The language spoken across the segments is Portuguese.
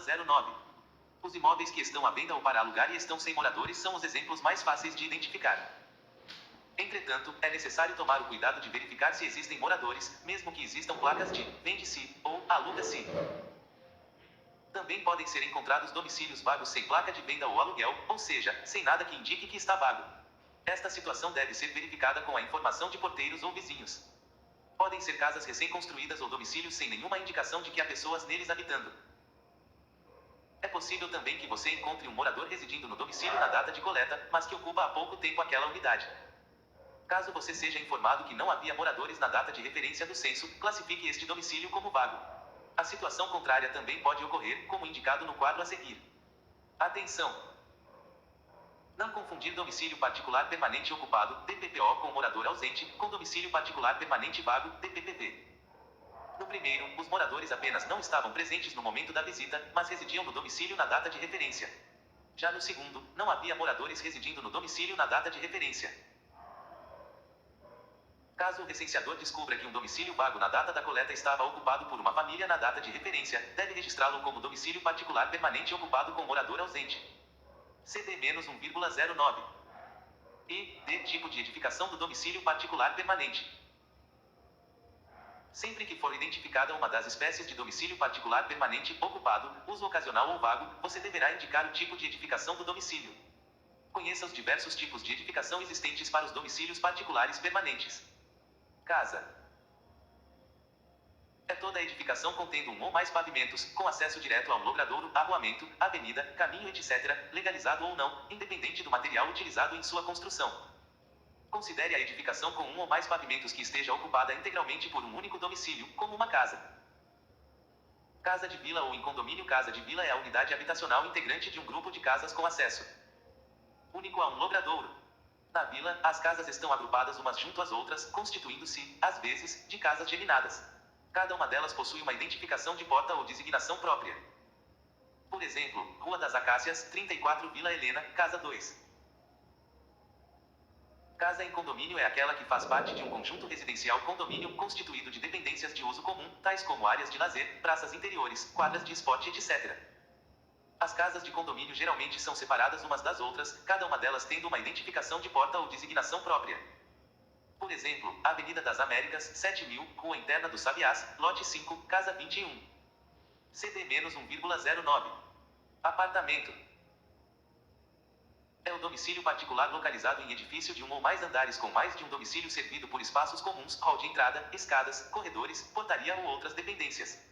1,09. Os imóveis que estão à venda ou para alugar e estão sem moradores são os exemplos mais fáceis de identificar. Entretanto, é necessário tomar o cuidado de verificar se existem moradores, mesmo que existam placas de vende-se ou aluga-se. Também podem ser encontrados domicílios vagos sem placa de venda ou aluguel, ou seja, sem nada que indique que está vago. Esta situação deve ser verificada com a informação de porteiros ou vizinhos. Podem ser casas recém-construídas ou domicílios sem nenhuma indicação de que há pessoas neles habitando. É possível também que você encontre um morador residindo no domicílio na data de coleta, mas que ocupa há pouco tempo aquela unidade. Caso você seja informado que não havia moradores na data de referência do censo, classifique este domicílio como vago. A situação contrária também pode ocorrer, como indicado no quadro a seguir. Atenção! Não confundir domicílio particular permanente ocupado, DPPO, com morador ausente, com domicílio particular permanente vago, DPPV. No primeiro, os moradores apenas não estavam presentes no momento da visita, mas residiam no domicílio na data de referência. Já no segundo, não havia moradores residindo no domicílio na data de referência. Caso o recenseador descubra que um domicílio vago na data da coleta estava ocupado por uma família na data de referência, deve registrá-lo como domicílio particular permanente ocupado com morador ausente. CD-1,09. E, D, tipo de edificação do domicílio particular permanente. Sempre que for identificada uma das espécies de domicílio particular permanente ocupado, uso ocasional ou vago, você deverá indicar o tipo de edificação do domicílio. Conheça os diversos tipos de edificação existentes para os domicílios particulares permanentes. Casa. É toda edificação contendo um ou mais pavimentos, com acesso direto a um logradouro, arruamento, avenida, caminho, etc., legalizado ou não, independente do material utilizado em sua construção. Considere a edificação com um ou mais pavimentos que esteja ocupada integralmente por um único domicílio, como uma casa. Casa de vila ou em condomínio. Casa de vila é a unidade habitacional integrante de um grupo de casas com acesso único a um logradouro. Na vila, as casas estão agrupadas umas junto às outras, constituindo-se, às vezes, de casas geminadas. Cada uma delas possui uma identificação de porta ou designação própria. Por exemplo, Rua das Acácias, 34 Vila Helena, Casa 2. Casa em condomínio é aquela que faz parte de um conjunto residencial condomínio constituído de dependências de uso comum, tais como áreas de lazer, praças interiores, quadras de esporte, etc. As casas de condomínio geralmente são separadas umas das outras, cada uma delas tendo uma identificação de porta ou designação própria. Por exemplo, Avenida das Américas, 7000, Rua Interna dos Sabiás, Lote 5, Casa 21. CD-1,09. Apartamento. É o domicílio particular localizado em edifício de um ou mais andares com mais de um domicílio servido por espaços comuns, hall de entrada, escadas, corredores, portaria ou outras dependências.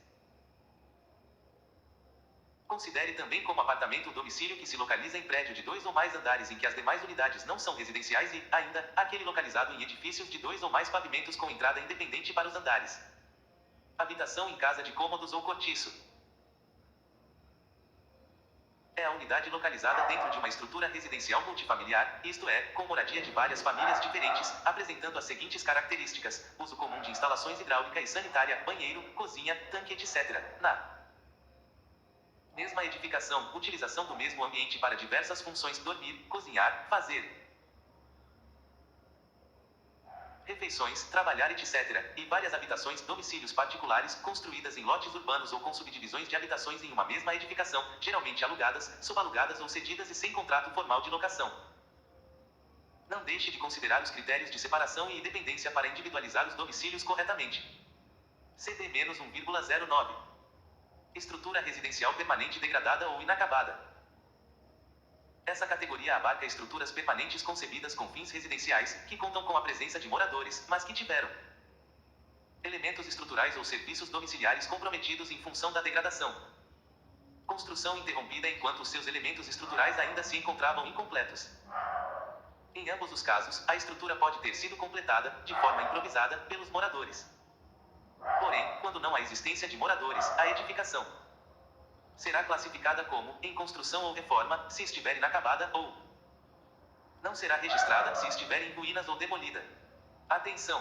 Considere também como apartamento o domicílio que se localiza em prédio de 2 ou mais andares em que as demais unidades não são residenciais e, ainda, aquele localizado em edifícios de 2 ou mais pavimentos com entrada independente para os andares. Habitação em casa de cômodos ou cortiço. É a unidade localizada dentro de uma estrutura residencial multifamiliar, isto é, com moradia de várias famílias diferentes, apresentando as seguintes características: uso comum de instalações hidráulica e sanitária, banheiro, cozinha, tanque, etc. Na mesma edificação, utilização do mesmo ambiente para diversas funções: dormir, cozinhar, fazer refeições, trabalhar, etc. E várias habitações, domicílios particulares, construídas em lotes urbanos ou com subdivisões de habitações em uma mesma edificação, geralmente alugadas, subalugadas ou cedidas e sem contrato formal de locação. Não deixe de considerar os critérios de separação e independência para individualizar os domicílios corretamente. CD-1,09. Estrutura residencial permanente degradada ou inacabada. Essa categoria abarca estruturas permanentes concebidas com fins residenciais, que contam com a presença de moradores, mas que tiveram elementos estruturais ou serviços domiciliares comprometidos em função da degradação. Construção interrompida enquanto os seus elementos estruturais ainda se encontravam incompletos. Em ambos os casos, a estrutura pode ter sido completada, de forma improvisada, pelos moradores. Porém, quando não há existência de moradores, a edificação será classificada como em construção ou reforma, se estiver inacabada, ou não será registrada se estiver em ruínas ou demolida. Atenção!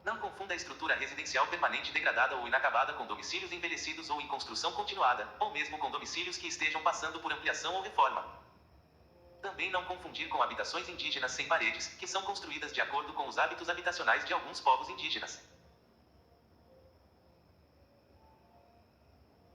Não confunda a estrutura residencial permanente degradada ou inacabada com domicílios envelhecidos ou em construção continuada, ou mesmo com domicílios que estejam passando por ampliação ou reforma. Também não confundir com habitações indígenas sem paredes, que são construídas de acordo com os hábitos habitacionais de alguns povos indígenas.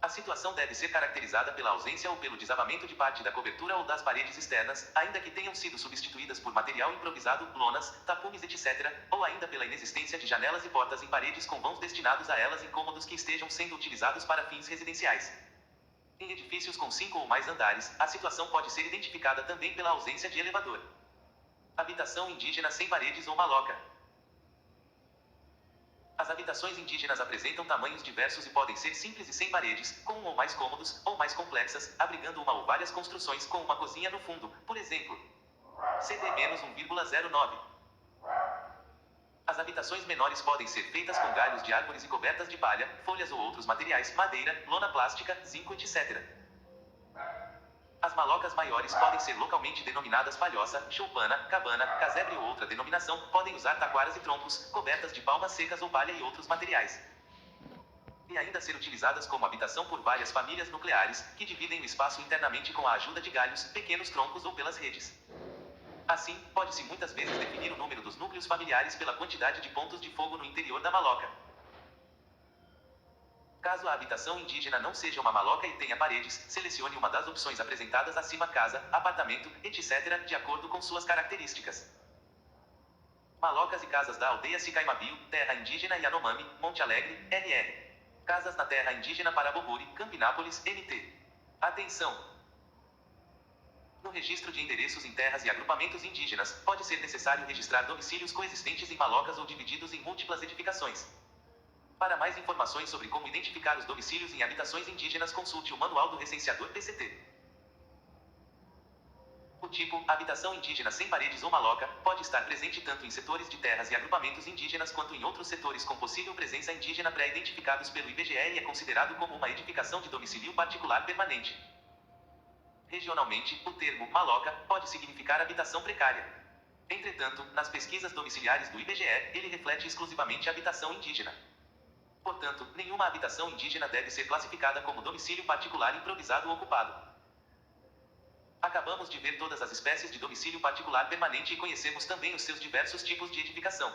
A situação deve ser caracterizada pela ausência ou pelo desabamento de parte da cobertura ou das paredes externas, ainda que tenham sido substituídas por material improvisado, lonas, tapumes, etc., ou ainda pela inexistência de janelas e portas em paredes com vãos destinados a elas em cômodos que estejam sendo utilizados para fins residenciais. Em edifícios com 5 ou mais andares, a situação pode ser identificada também pela ausência de elevador. Habitação indígena sem paredes ou maloca. As habitações indígenas apresentam tamanhos diversos e podem ser simples e sem paredes, com um ou mais cômodos, ou mais complexas, abrigando uma ou várias construções com uma cozinha no fundo, por exemplo. CD-1,09. As habitações menores podem ser feitas com galhos de árvores e cobertas de palha, folhas ou outros materiais, madeira, lona plástica, zinco, etc. As malocas maiores podem ser localmente denominadas palhoça, choupana, cabana, casebre ou outra denominação, podem usar taquaras e troncos, cobertas de palmas secas ou palha e outros materiais. E ainda ser utilizadas como habitação por várias famílias nucleares, que dividem o espaço internamente com a ajuda de galhos, pequenos troncos ou pelas redes. Assim, pode-se muitas vezes definir o número dos núcleos familiares pela quantidade de pontos de fogo no interior da maloca. Caso a habitação indígena não seja uma maloca e tenha paredes, selecione uma das opções apresentadas acima: casa, apartamento, etc., de acordo com suas características. Malocas e casas da aldeia Sicaimabio, terra indígena Yanomami, Monte Alegre, NR. Casas na terra indígena Paraboburi, Campinápolis, MT. Atenção! No registro de endereços em terras e agrupamentos indígenas, pode ser necessário registrar domicílios coexistentes em malocas ou divididos em múltiplas edificações. Para mais informações sobre como identificar os domicílios em habitações indígenas, consulte o Manual do Recenseador PCT. O tipo, habitação indígena sem paredes ou maloca, pode estar presente tanto em setores de terras e agrupamentos indígenas quanto em outros setores com possível presença indígena pré-identificados pelo IBGE e é considerado como uma edificação de domicílio particular permanente. Regionalmente, o termo maloca pode significar habitação precária. Entretanto, nas pesquisas domiciliares do IBGE, ele reflete exclusivamente habitação indígena. Portanto, nenhuma habitação indígena deve ser classificada como domicílio particular improvisado ou ocupado. Acabamos de ver todas as espécies de domicílio particular permanente e conhecemos também os seus diversos tipos de edificação.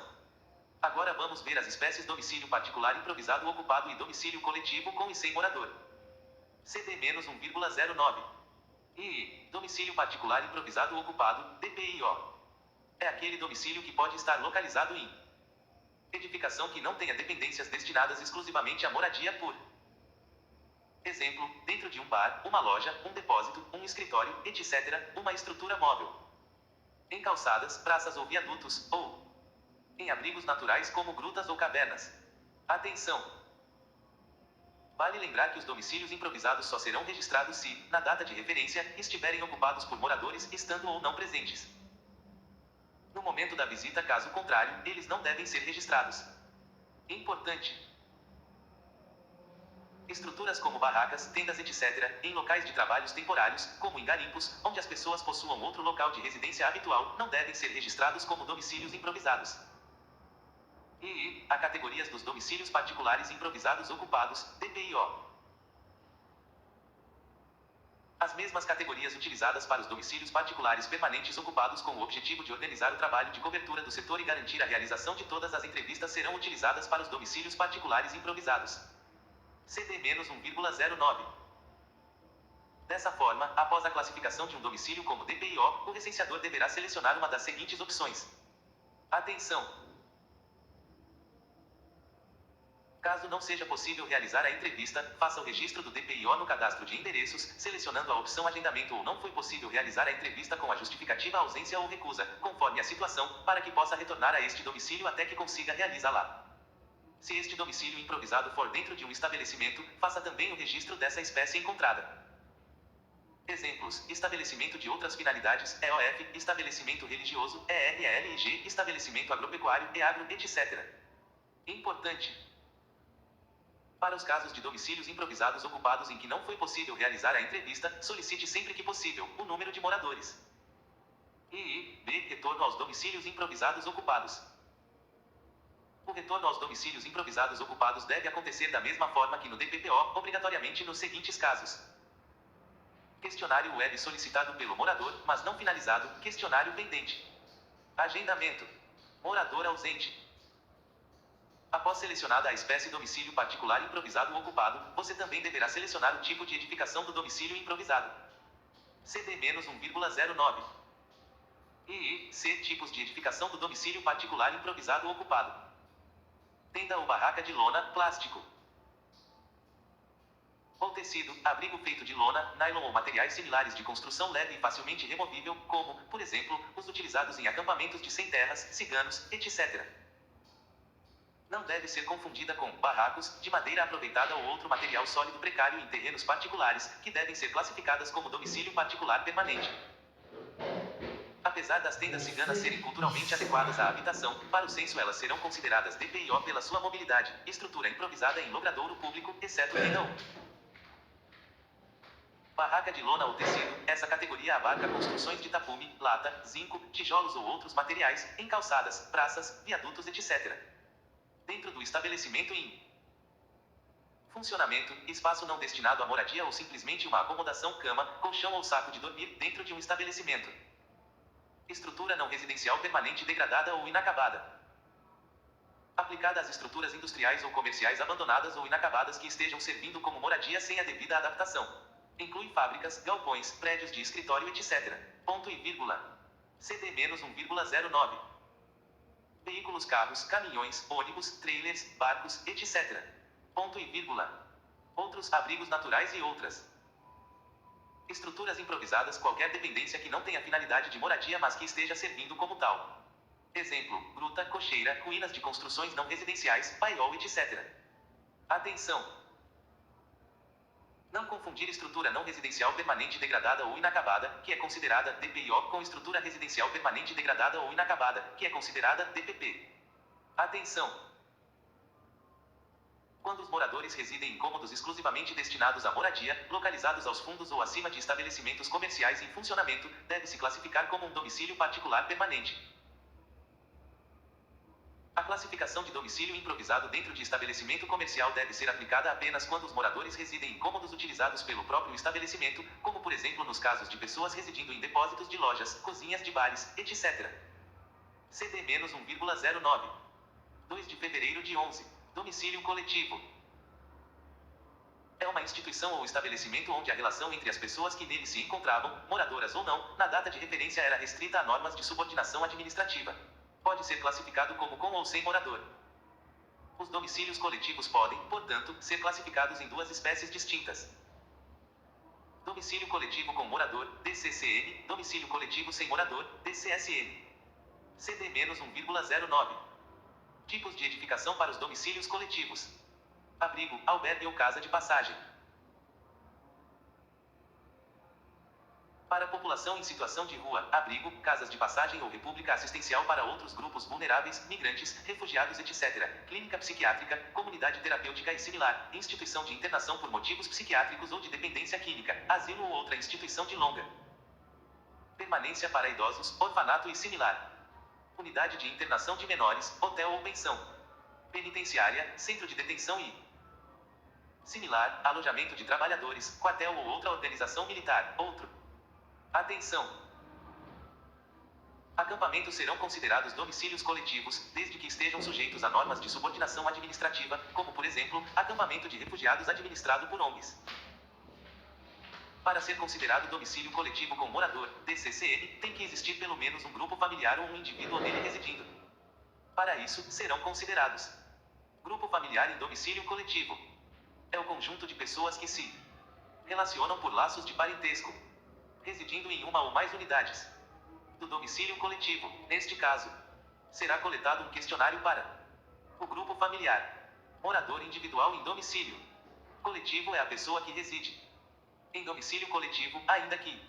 Agora vamos ver as espécies domicílio particular improvisado ou ocupado e domicílio coletivo com e sem morador. CD-1,09. II. Domicílio particular improvisado ou ocupado, DPIO. É aquele domicílio que pode estar localizado em edificação que não tenha dependências destinadas exclusivamente à moradia por exemplo, dentro de um bar, uma loja, um depósito, um escritório, etc., uma estrutura móvel. Em calçadas, praças ou viadutos, ou em abrigos naturais como grutas ou cavernas. Atenção! Vale lembrar que os domicílios improvisados só serão registrados se, na data de referência, estiverem ocupados por moradores, estando ou não presentes no momento da visita. Caso contrário, eles não devem ser registrados. Importante: estruturas como barracas, tendas, etc., em locais de trabalhos temporários, como em garimpos, onde as pessoas possuam outro local de residência habitual, não devem ser registrados como domicílios improvisados. E há categorias dos domicílios particulares improvisados ocupados, DPIO. As mesmas categorias utilizadas para os domicílios particulares permanentes ocupados com o objetivo de organizar o trabalho de cobertura do setor e garantir a realização de todas as entrevistas serão utilizadas para os domicílios particulares improvisados. CD-1,09. Dessa forma, após a classificação de um domicílio como DPIO, o recenseador deverá selecionar uma das seguintes opções. Atenção! Caso não seja possível realizar a entrevista, faça o registro do DPIO no cadastro de endereços, selecionando a opção agendamento, ou não foi possível realizar a entrevista com a justificativa ausência ou recusa, conforme a situação, para que possa retornar a este domicílio até que consiga realizá-la. Se este domicílio improvisado for dentro de um estabelecimento, faça também o registro dessa espécie encontrada. Exemplos: estabelecimento de outras finalidades, EOF, estabelecimento religioso, ERLIG, estabelecimento agropecuário, EAGRO, etc. Importante: para os casos de domicílios improvisados ocupados em que não foi possível realizar a entrevista, solicite sempre que possível o número de moradores. B. Retorno aos domicílios improvisados ocupados. O retorno aos domicílios improvisados ocupados deve acontecer da mesma forma que no DPPO, obrigatoriamente nos seguintes casos: questionário web solicitado pelo morador, mas não finalizado, questionário pendente, agendamento, morador ausente, Após selecionada a espécie domicílio particular improvisado ou ocupado, você também deverá selecionar o tipo de edificação do domicílio improvisado. CD-1,09. C. Tipos de edificação do domicílio particular improvisado ou ocupado. Tenda ou barraca de lona, plástico ou tecido, abrigo feito de lona, nylon ou materiais similares de construção leve e facilmente removível, como, por exemplo, os utilizados em acampamentos de sem terras, ciganos, etc. Não deve ser confundida com barracos, de madeira aproveitada ou outro material sólido precário em terrenos particulares, que devem ser classificadas como domicílio particular permanente. Apesar das tendas ciganas serem culturalmente adequadas à habitação, para o censo elas serão consideradas DPIO pela sua mobilidade, estrutura improvisada em logradouro público, exceto tenda 1. Barraca de lona ou tecido, essa categoria abarca construções de tapume, lata, zinco, tijolos ou outros materiais, em calçadas, praças, viadutos, etc. Dentro do estabelecimento em funcionamento, espaço não destinado à moradia ou simplesmente uma acomodação, cama, colchão ou saco de dormir, dentro de um estabelecimento. Estrutura não residencial permanente degradada ou inacabada. Aplicada às estruturas industriais ou comerciais abandonadas ou inacabadas que estejam servindo como moradia sem a devida adaptação. Inclui fábricas, galpões, prédios de escritório, etc. Ponto e vírgula. CD-1,09. Veículos, carros, caminhões, ônibus, trailers, barcos, etc. Ponto e vírgula. Outros, abrigos naturais e outras. Estruturas improvisadas, qualquer dependência que não tenha finalidade de moradia mas que esteja servindo como tal. Exemplo, gruta, cocheira, ruínas de construções não residenciais, paiol, etc. Atenção! Não confundir estrutura não residencial permanente degradada ou inacabada, que é considerada DPIO, com estrutura residencial permanente degradada ou inacabada, que é considerada DPP. Atenção! Quando os moradores residem em cômodos exclusivamente destinados à moradia, localizados aos fundos ou acima de estabelecimentos comerciais em funcionamento, deve-se classificar como um domicílio particular permanente. A classificação de domicílio improvisado dentro de estabelecimento comercial deve ser aplicada apenas quando os moradores residem em cômodos utilizados pelo próprio estabelecimento, como por exemplo nos casos de pessoas residindo em depósitos de lojas, cozinhas de bares, etc. CD-1,09. 2 de fevereiro de 11. Domicílio coletivo. É uma instituição ou estabelecimento onde a relação entre as pessoas que nele se encontravam, moradoras ou não, na data de referência era restrita a normas de subordinação administrativa. Pode ser classificado como com ou sem morador. Os domicílios coletivos podem, portanto, ser classificados em duas espécies distintas. Domicílio coletivo com morador, DCCM, domicílio coletivo sem morador, DCSM. CD-1,09. Tipos de edificação para os domicílios coletivos. Abrigo, albergue ou casa de passagem. Para a população em situação de rua, abrigo, casas de passagem ou república assistencial para outros grupos vulneráveis, migrantes, refugiados, etc. Clínica psiquiátrica, comunidade terapêutica e similar, instituição de internação por motivos psiquiátricos ou de dependência química, asilo ou outra instituição de longa permanência para idosos, orfanato e similar. Unidade de internação de menores, hotel ou pensão. Penitenciária, centro de detenção e similar, alojamento de trabalhadores, quartel ou outra organização militar, outro. Atenção! Acampamentos serão considerados domicílios coletivos, desde que estejam sujeitos a normas de subordinação administrativa, como por exemplo, acampamento de refugiados administrado por ONGs. Para ser considerado domicílio coletivo com morador, DCCM, tem que existir pelo menos um grupo familiar ou um indivíduo nele residindo. Para isso, serão considerados. Grupo familiar em domicílio coletivo. É o conjunto de pessoas que se relacionam por laços de parentesco, residindo em uma ou mais unidades do domicílio coletivo. Neste caso, será coletado um questionário para o grupo familiar. Morador individual em domicílio coletivo é a pessoa que reside em domicílio coletivo, ainda que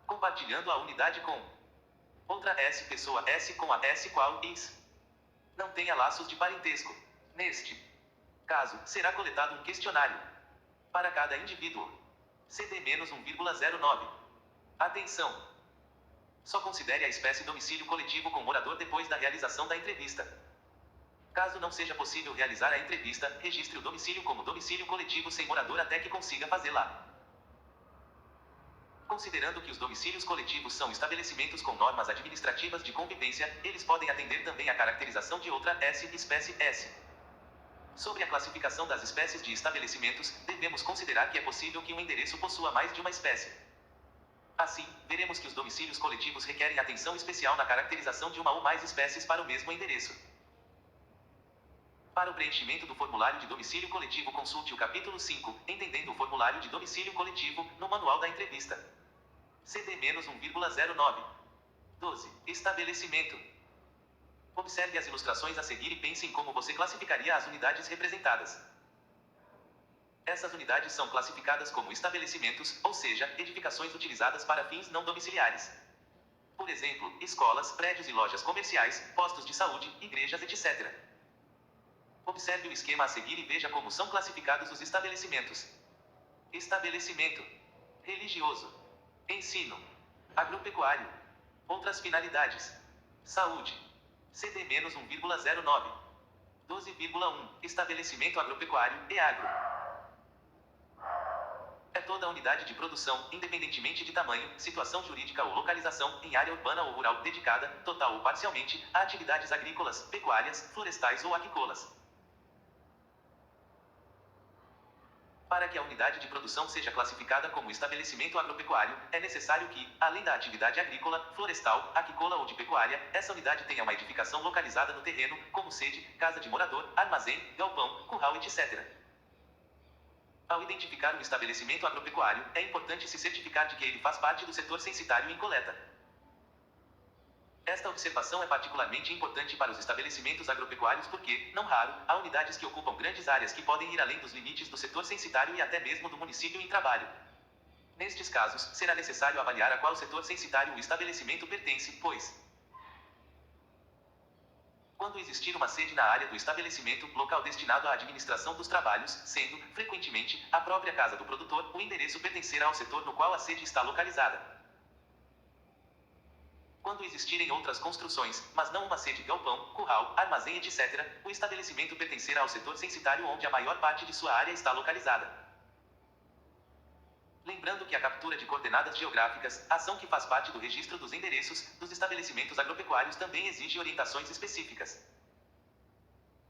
compartilhando a unidade com outra S pessoa S com a S qual is não tenha laços de parentesco. Neste caso, será coletado um questionário para cada indivíduo. CD-1,09. Atenção! Só considere a espécie domicílio coletivo com morador depois da realização da entrevista. Caso não seja possível realizar a entrevista, registre o domicílio como domicílio coletivo sem morador até que consiga fazê-la. Considerando que os domicílios coletivos são estabelecimentos com normas administrativas de convivência, eles podem atender também à caracterização de outra S, espécie S. Sobre a classificação das espécies de estabelecimentos, devemos considerar que é possível que um endereço possua mais de uma espécie. Assim, veremos que os domicílios coletivos requerem atenção especial na caracterização de uma ou mais espécies para o mesmo endereço. Para o preenchimento do formulário de domicílio coletivo, consulte o capítulo 5, Entendendo o formulário de domicílio coletivo, no manual da entrevista. CD-1,09. 12. Estabelecimento. Observe as ilustrações a seguir e pense em como você classificaria as unidades representadas. Essas unidades são classificadas como estabelecimentos, ou seja, edificações utilizadas para fins não domiciliares. Por exemplo, escolas, prédios e lojas comerciais, postos de saúde, igrejas, etc. Observe o esquema a seguir e veja como são classificados os estabelecimentos. Estabelecimento religioso, ensino, agropecuário, outras finalidades, saúde. CD-1,09. 12,1. Estabelecimento agropecuário, EAGRO. É toda unidade de produção, independentemente de tamanho, situação jurídica ou localização, em área urbana ou rural, dedicada, total ou parcialmente, a atividades agrícolas, pecuárias, florestais ou aquicolas. Para que a unidade de produção seja classificada como estabelecimento agropecuário, é necessário que, além da atividade agrícola, florestal, aquicola ou de pecuária, essa unidade tenha uma edificação localizada no terreno, como sede, casa de morador, armazém, galpão, curral, etc. Ao identificar um estabelecimento agropecuário, é importante se certificar de que ele faz parte do setor censitário em coleta. Esta observação é particularmente importante para os estabelecimentos agropecuários porque, não raro, há unidades que ocupam grandes áreas que podem ir além dos limites do setor censitário e até mesmo do município em trabalho. Nestes casos, será necessário avaliar a qual setor censitário o estabelecimento pertence, pois, quando existir uma sede na área do estabelecimento, local destinado à administração dos trabalhos, sendo, frequentemente, a própria casa do produtor, o endereço pertencerá ao setor no qual a sede está localizada. Quando existirem outras construções, mas não uma sede, galpão, curral, armazém, etc., o estabelecimento pertencerá ao setor censitário onde a maior parte de sua área está localizada. Lembrando que a captura de coordenadas geográficas, ação que faz parte do registro dos endereços, dos estabelecimentos agropecuários também exige orientações específicas.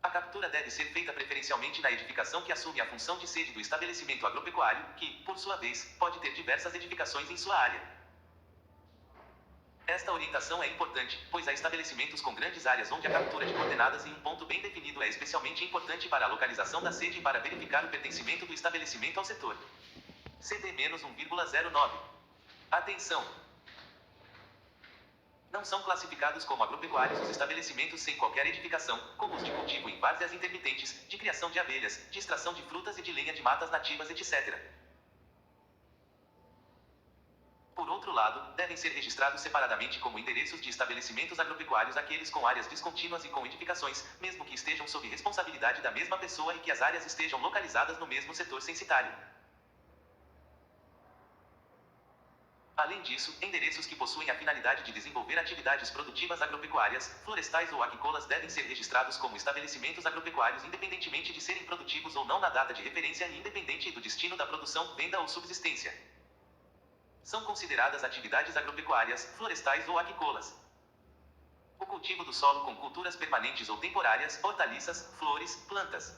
A captura deve ser feita preferencialmente na edificação que assume a função de sede do estabelecimento agropecuário, que, por sua vez, pode ter diversas edificações em sua área. Esta orientação é importante, pois há estabelecimentos com grandes áreas onde a captura de coordenadas em um ponto bem definido é especialmente importante para a localização da sede e para verificar o pertencimento do estabelecimento ao setor. CD-1,09. Atenção! Não são classificados como agropecuários os estabelecimentos sem qualquer edificação, como os de cultivo em várzeas intermitentes, de criação de abelhas, de extração de frutas e de lenha de matas nativas, etc. Por outro lado, devem ser registrados separadamente como endereços de estabelecimentos agropecuários aqueles com áreas descontínuas e com edificações, mesmo que estejam sob responsabilidade da mesma pessoa e que as áreas estejam localizadas no mesmo setor censitário. Além disso, endereços que possuem a finalidade de desenvolver atividades produtivas agropecuárias, florestais ou aquicolas devem ser registrados como estabelecimentos agropecuários independentemente de serem produtivos ou não na data de referência e independente do destino da produção, venda ou subsistência. São consideradas atividades agropecuárias, florestais ou aquicolas. O cultivo do solo com culturas permanentes ou temporárias, hortaliças, flores, plantas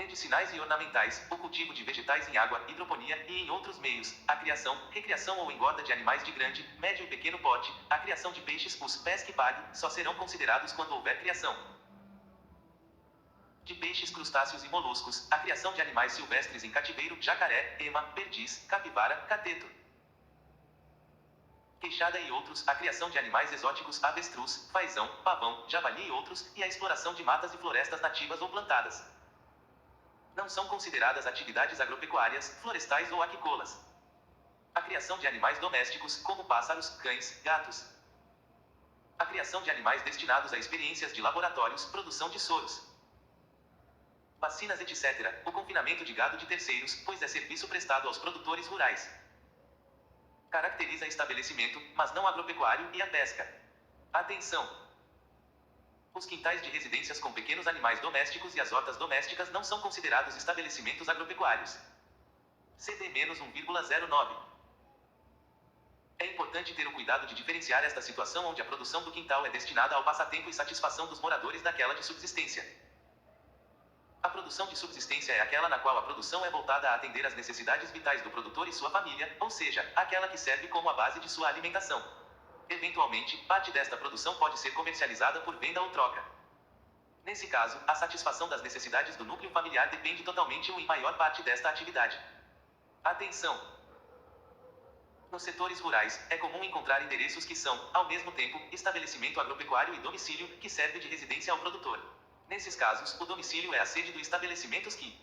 medicinais e ornamentais, o cultivo de vegetais em água, hidroponia e em outros meios, a criação, recriação ou engorda de animais de grande, médio e pequeno porte, a criação de peixes, os pesca e pague, só serão considerados quando houver criação de peixes, crustáceos e moluscos, a criação de animais silvestres em cativeiro, jacaré, ema, perdiz, capivara, cateto, queixada e outros, a criação de animais exóticos, avestruz, fazão, pavão, javali e outros, e a exploração de matas e florestas nativas ou plantadas. Não são consideradas atividades agropecuárias, florestais ou aquicolas. A criação de animais domésticos, como pássaros, cães, gatos. A criação de animais destinados a experiências de laboratórios, produção de soros, vacinas, etc. O confinamento de gado de terceiros, pois é serviço prestado aos produtores rurais. Caracteriza estabelecimento, mas não agropecuário, e a pesca. Atenção! Os quintais de residências com pequenos animais domésticos e as hortas domésticas não são considerados estabelecimentos agropecuários. CD-1,09. É importante ter o cuidado de diferenciar esta situação onde a produção do quintal é destinada ao passatempo e satisfação dos moradores daquela de subsistência. A produção de subsistência é aquela na qual a produção é voltada a atender às necessidades vitais do produtor e sua família, ou seja, aquela que serve como a base de sua alimentação. Eventualmente, parte desta produção pode ser comercializada por venda ou troca. Nesse caso, a satisfação das necessidades do núcleo familiar depende totalmente ou em maior parte desta atividade. Atenção! Nos setores rurais, é comum encontrar endereços que são, ao mesmo tempo, estabelecimento agropecuário e domicílio, que serve de residência ao produtor. Nesses casos, o domicílio é a sede do estabelecimento que.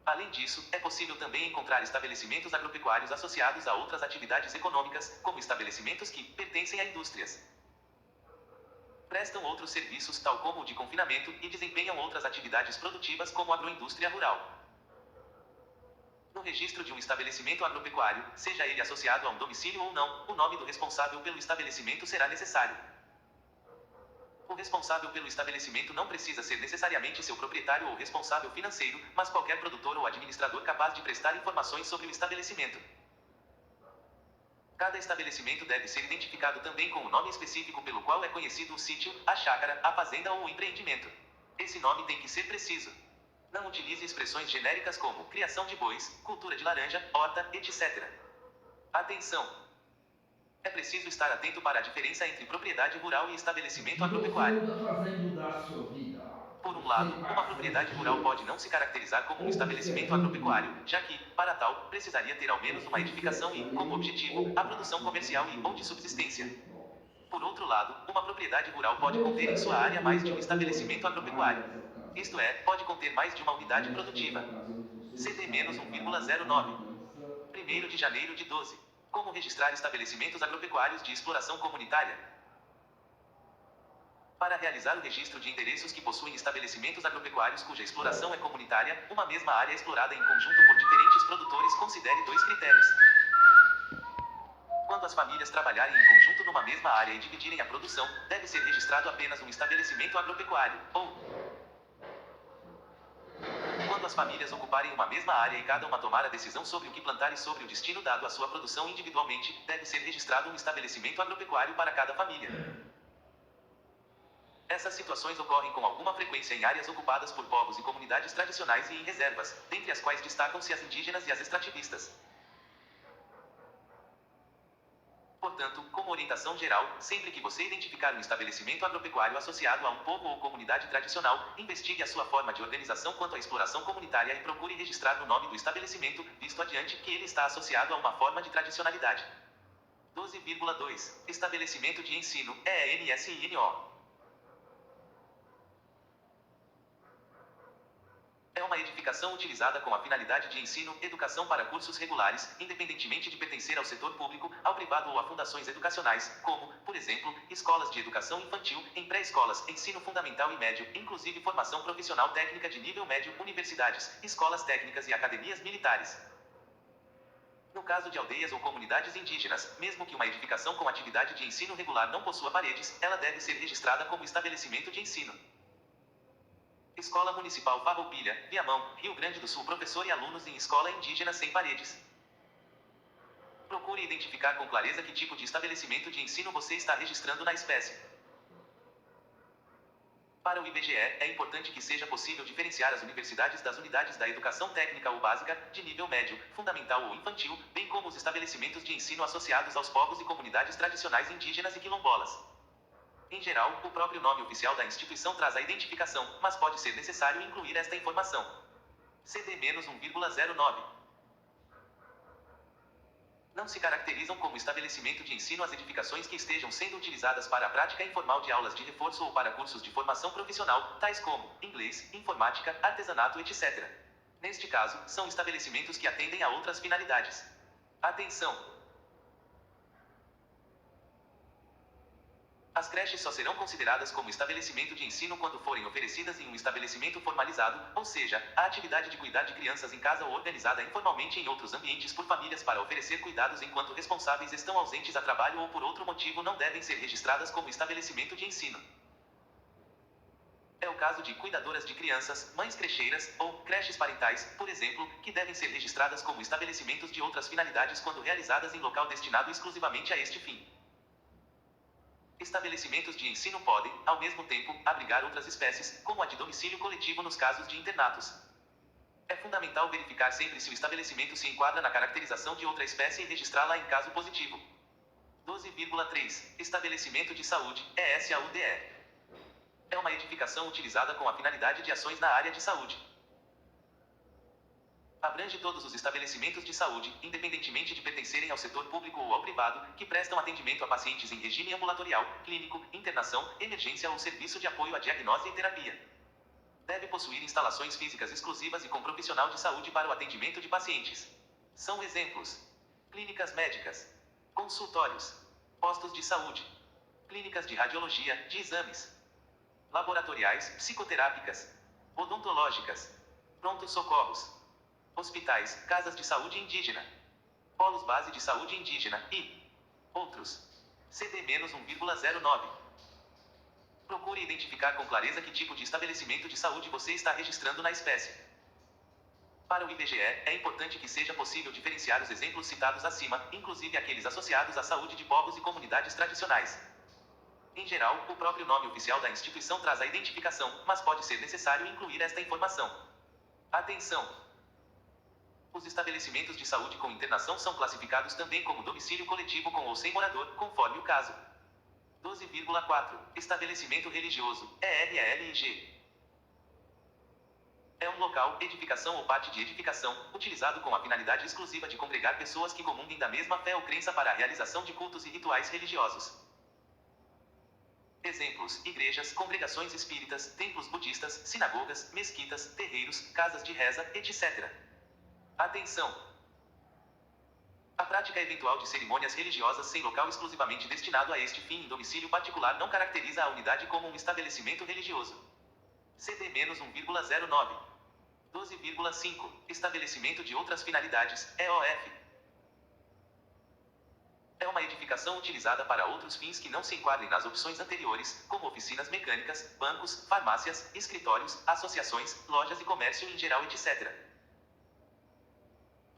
Além disso, é possível também encontrar estabelecimentos agropecuários associados a outras atividades econômicas, como estabelecimentos que pertencem a indústrias. Prestam outros serviços, tal como o de confinamento, e desempenham outras atividades produtivas como agroindústria rural. No registro de um estabelecimento agropecuário, seja ele associado a um domicílio ou não, o nome do responsável pelo estabelecimento será necessário. O responsável pelo estabelecimento não precisa ser necessariamente seu proprietário ou responsável financeiro, mas qualquer produtor ou administrador capaz de prestar informações sobre o estabelecimento. Cada estabelecimento deve ser identificado também com o nome específico pelo qual é conhecido o sítio, a chácara, a fazenda ou o empreendimento. Esse nome tem que ser preciso. Não utilize expressões genéricas como criação de bois, cultura de laranja, horta, etc. Atenção! É preciso estar atento para a diferença entre propriedade rural e estabelecimento O que você agropecuário. anda fazendo da sua vida? Por um Você lado, uma passa os propriedade rural dias pode não se caracterizar como um estabelecimento agropecuário, observando já que, para tal, precisaria ter ao o menos uma edificação sucesso e, como alheio objetivo, ou a produção prática comercial e ou de daqueles dos subsistência. seus próprios. Por outro lado, uma propriedade rural pode Me conter em sua gostaria de área mais de um tê-la por estabelecimento agropecuário. várias Isto é, ocasiões. pode conter mais de uma unidade Nestas produtiva. ocasiões você está preparado para a CD-1,09. mudança? 1º de janeiro de 12. Como registrar estabelecimentos agropecuários de exploração comunitária? Para realizar o registro de endereços que possuem estabelecimentos agropecuários cuja exploração é comunitária, uma mesma área explorada em conjunto por diferentes produtores, considere dois critérios. Quando as famílias trabalharem em conjunto numa mesma área e dividirem a produção, deve ser registrado apenas um estabelecimento agropecuário, ou quando as famílias ocuparem uma mesma área e cada uma tomar a decisão sobre o que plantar e sobre o destino dado à sua produção individualmente, deve ser registrado um estabelecimento agropecuário para cada família. Essas situações ocorrem com alguma frequência em áreas ocupadas por povos e comunidades tradicionais e em reservas, dentre as quais destacam-se as indígenas e as extrativistas. Portanto, como orientação geral, sempre que você identificar um estabelecimento agropecuário associado a um povo ou comunidade tradicional, investigue a sua forma de organização quanto à exploração comunitária e procure registrar no nome do estabelecimento, visto adiante, que ele está associado a uma forma de tradicionalidade. 12,2. Estabelecimento de ensino, ENSINO. É uma edificação utilizada com a finalidade de ensino, educação para cursos regulares, independentemente de pertencer ao setor público, ao privado ou a fundações educacionais, como, por exemplo, escolas de educação infantil, em pré-escolas, ensino fundamental e médio, inclusive formação profissional técnica de nível médio, universidades, escolas técnicas e academias militares. No caso de aldeias ou comunidades indígenas, mesmo que uma edificação com atividade de ensino regular não possua paredes, ela deve ser registrada como estabelecimento de ensino. Escola Municipal Farroupilha, Viamão, Rio Grande do Sul. Professor e alunos em escola indígena sem paredes. Procure identificar com clareza que tipo de estabelecimento de ensino você está registrando na espécie. Para o IBGE, é importante que seja possível diferenciar as universidades das unidades da educação técnica ou básica, de nível médio, fundamental ou infantil, bem como os estabelecimentos de ensino associados aos povos e comunidades tradicionais indígenas e quilombolas. Em geral, o próprio nome oficial da instituição traz a identificação, mas pode ser necessário incluir esta informação. CD-1,09. Não se caracterizam como estabelecimento de ensino as edificações que estejam sendo utilizadas para a prática informal de aulas de reforço ou para cursos de formação profissional, tais como inglês, informática, artesanato, etc. Neste caso, são estabelecimentos que atendem a outras finalidades. Atenção! As creches só serão consideradas como estabelecimento de ensino quando forem oferecidas em um estabelecimento formalizado, ou seja, a atividade de cuidar de crianças em casa ou organizada informalmente em outros ambientes por famílias para oferecer cuidados enquanto responsáveis estão ausentes a trabalho ou por outro motivo não devem ser registradas como estabelecimento de ensino. É o caso de cuidadoras de crianças, mães crecheiras ou creches parentais, por exemplo, que devem ser registradas como estabelecimentos de outras finalidades quando realizadas em local destinado exclusivamente a este fim. Estabelecimentos de ensino podem, ao mesmo tempo, abrigar outras espécies, como a de domicílio coletivo nos casos de internatos. É fundamental verificar sempre se o estabelecimento se enquadra na caracterização de outra espécie e registrá-la em caso positivo. 12,3. Estabelecimento de saúde, ESAUDE. É uma edificação utilizada com a finalidade de ações na área de saúde. Abrange todos os estabelecimentos de saúde, independentemente de pertencerem ao setor público ou ao privado, que prestam atendimento a pacientes em regime ambulatorial, clínico, internação, emergência ou serviço de apoio à diagnose e terapia. Deve possuir instalações físicas exclusivas e com profissional de saúde para o atendimento de pacientes. São exemplos: clínicas médicas, consultórios, postos de saúde, clínicas de radiologia, de exames, laboratoriais, psicoterápicas, odontológicas, prontos-socorros, hospitais, casas de saúde indígena, polos base de saúde indígena e outros. CD-1,09. Procure identificar com clareza que tipo de estabelecimento de saúde você está registrando na espécie. Para o IBGE, é importante que seja possível diferenciar os exemplos citados acima, inclusive aqueles associados à saúde de povos e comunidades tradicionais. Em geral, o próprio nome oficial da instituição traz a identificação, mas pode ser necessário incluir esta informação. Atenção! Os estabelecimentos de saúde com internação são classificados também como domicílio coletivo com ou sem morador, conforme o caso. 12,4. Estabelecimento religioso, ERLIG. É um local, edificação ou parte de edificação, utilizado com a finalidade exclusiva de congregar pessoas que comunguem da mesma fé ou crença para a realização de cultos e rituais religiosos. Exemplos: igrejas, congregações espíritas, templos budistas, sinagogas, mesquitas, terreiros, casas de reza, etc. Atenção! A prática eventual de cerimônias religiosas sem local exclusivamente destinado a este fim em domicílio particular não caracteriza a unidade como um estabelecimento religioso. CD-1,09. 12,5. Estabelecimento de outras finalidades, EOF. É uma edificação utilizada para outros fins que não se enquadrem nas opções anteriores, como oficinas mecânicas, bancos, farmácias, escritórios, associações, lojas e comércio em geral, etc.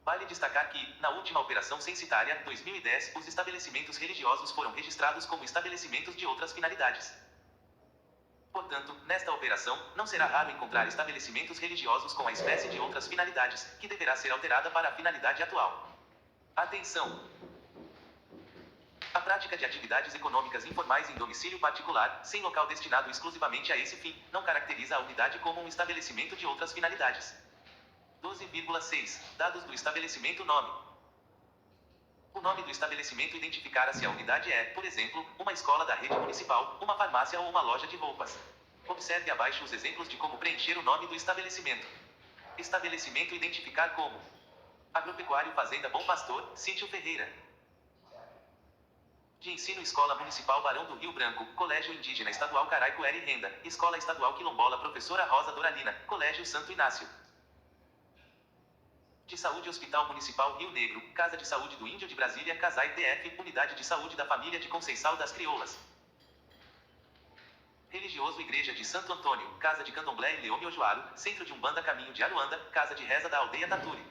Vale destacar que, na última operação censitária, 2010, os estabelecimentos religiosos foram registrados como estabelecimentos de outras finalidades. Portanto, nesta operação, não será raro encontrar estabelecimentos religiosos com a espécie de outras finalidades, que deverá ser alterada para a finalidade atual. Atenção! A prática de atividades econômicas informais em domicílio particular, sem local destinado exclusivamente a esse fim, não caracteriza a unidade como um estabelecimento de outras finalidades. 12,6. Dados do estabelecimento. Nome. O nome do estabelecimento identificará se a unidade é, por exemplo, uma escola da rede municipal, uma farmácia ou uma loja de roupas. Observe abaixo os exemplos de como preencher o nome do estabelecimento. Estabelecimento identificar como Agropecuário Fazenda Bom Pastor, Sítio Ferreira. De ensino: Escola Municipal Barão do Rio Branco, Colégio Indígena Estadual Caraicoera e Renda, Escola Estadual Quilombola Professora Rosa Doralina, Colégio Santo Inácio. De saúde: Hospital Municipal Rio Negro, Casa de Saúde do Índio de Brasília, Casai TF, Unidade de Saúde da Família de Conceição das Crioulas. Religioso: Igreja de Santo Antônio, Casa de Candomblé e Leônio Ojoaro, Centro de Umbanda Caminho de Aruanda, Casa de Reza da Aldeia Taturi.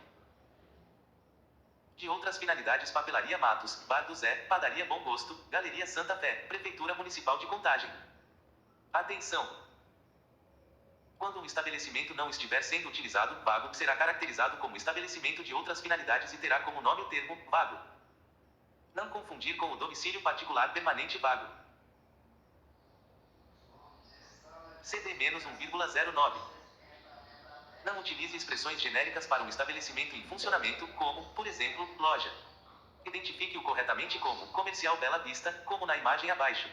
De outras finalidades: Papelaria Matos, Bar do Zé, Padaria Bom Gosto, Galeria Santa Fé, Prefeitura Municipal de Contagem. Atenção! Quando um estabelecimento não estiver sendo utilizado, vago, será caracterizado como estabelecimento de outras finalidades e terá como nome o termo vago. Não confundir com o domicílio particular permanente vago. CD-1,09. Não utilize expressões genéricas para um estabelecimento em funcionamento, como, por exemplo, loja. Identifique-o corretamente como Comercial Bela Vista, como na imagem abaixo.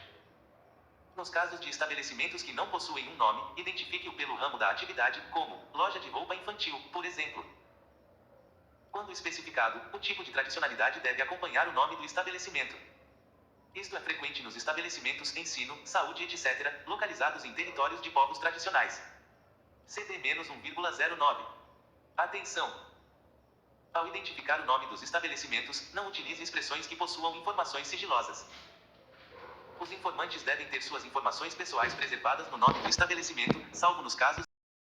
Nos casos de estabelecimentos que não possuem um nome, identifique-o pelo ramo da atividade, como loja de roupa infantil, por exemplo. Quando especificado, o tipo de tradicionalidade deve acompanhar o nome do estabelecimento. Isto é frequente nos estabelecimentos ensino, saúde, etc., localizados em territórios de povos tradicionais. CD-1,09. Atenção! Ao identificar o nome dos estabelecimentos, não utilize expressões que possuam informações sigilosas. Os informantes devem ter suas informações pessoais preservadas no nome do estabelecimento, salvo nos casos